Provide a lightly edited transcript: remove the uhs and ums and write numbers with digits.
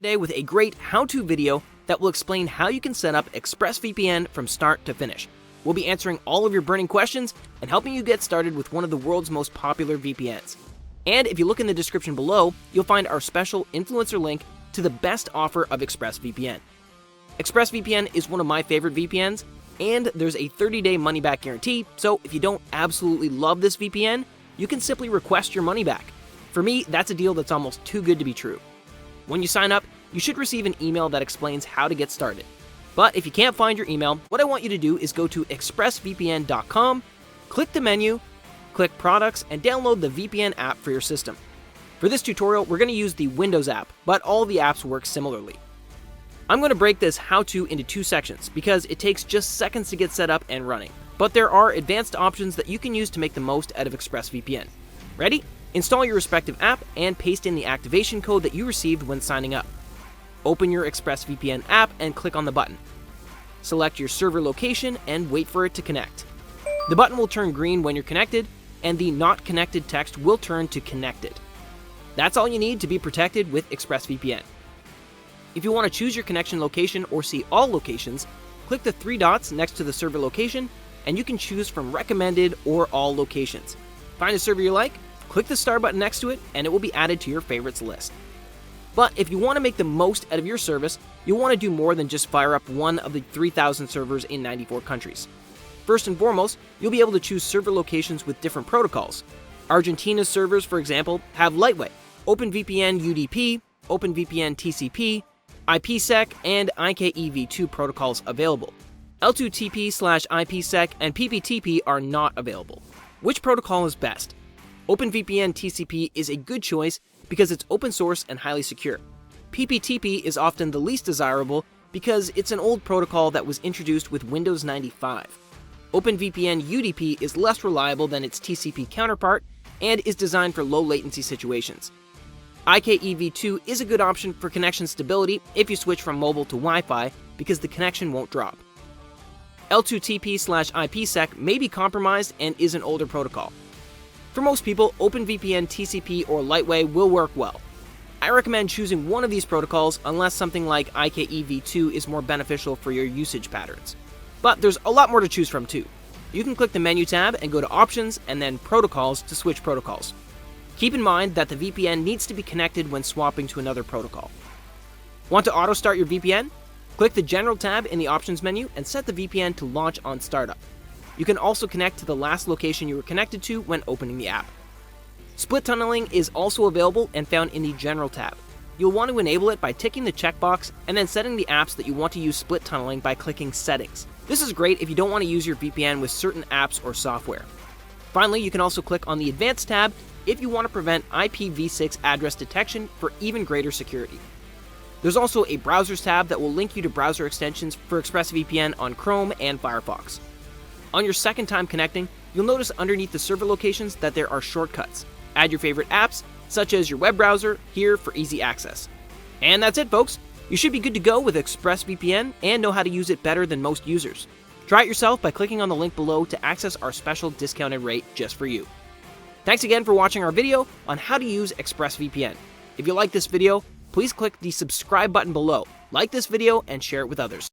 today with a great how-to video that will explain how you can set up ExpressVPN from start to finish. We'll be answering all of your burning questions and helping you get started with one of the world's most popular VPNs. And if you look in the description below, you'll find our special influencer link to the best offer of ExpressVPN. ExpressVPN is one of my favorite VPNs, and there's a 30-day money-back guarantee, so if you don't absolutely love this VPN, you can simply request your money back. For me, that's a deal that's almost too good to be true. When you sign up, you should receive an email that explains how to get started. But if you can't find your email, what I want you to do is go to expressvpn.com, click the menu, click Products, and download the VPN app for your system. For this tutorial, we're going to use the Windows app, but all the apps work similarly. I'm going to break this how-to into two sections because it takes just seconds to get set up and running. But there are advanced options that you can use to make the most out of ExpressVPN. Ready? Install your respective app and paste in the activation code that you received when signing up. Open your ExpressVPN app and click on the button. Select your server location and wait for it to connect. The button will turn green when you're connected, and the Not Connected text will turn to Connected. That's all you need to be protected with ExpressVPN. If you want to choose your connection location or see all locations, click the three dots next to the server location, and you can choose from Recommended or All locations. Find a server you like, click the star button next to it, and it will be added to your favorites list. But if you want to make the most out of your service, you'll want to do more than just fire up one of the 3,000 servers in 94 countries. First and foremost, you'll be able to choose server locations with different protocols. Argentina's servers, for example, have Lightway, OpenVPN UDP, OpenVPN TCP, IPsec, and IKEv2 protocols available. L2TP/IPsec and PPTP are not available. Which protocol is best? OpenVPN TCP is a good choice because it's open source and highly secure. PPTP is often the least desirable because it's an old protocol that was introduced with Windows 95. OpenVPN UDP is less reliable than its TCP counterpart and is designed for low latency situations. IKEv2 is a good option for connection stability if you switch from mobile to Wi-Fi because the connection won't drop. L2TP/IPsec may be compromised and is an older protocol. For most people, OpenVPN TCP or Lightway will work well. I recommend choosing one of these protocols unless something like IKEv2 is more beneficial for your usage patterns. But there's a lot more to choose from too. You can click the menu tab and go to Options and then Protocols to switch protocols. Keep in mind that the VPN needs to be connected when swapping to another protocol. Want to auto-start your VPN? Click the General tab in the Options menu and set the VPN to launch on startup. You can also connect to the last location you were connected to when opening the app. Split tunneling is also available and found in the General tab. You'll want to enable it by ticking the checkbox and then setting the apps that you want to use split tunneling by clicking Settings. This is great if you don't want to use your VPN with certain apps or software. Finally, you can also click on the Advanced tab if you want to prevent IPv6 address detection for even greater security. There's also a Browsers tab that will link you to browser extensions for ExpressVPN on Chrome and Firefox. On your second time connecting, you'll notice underneath the server locations that there are shortcuts. Add your favorite apps, such as your web browser, here for easy access. And that's it, folks. You should be good to go with ExpressVPN and know how to use it better than most users. Try it yourself by clicking on the link below to access our special discounted rate just for you. Thanks again for watching our video on how to use ExpressVPN. If you like this video, please click the subscribe button below, like this video, and share it with others.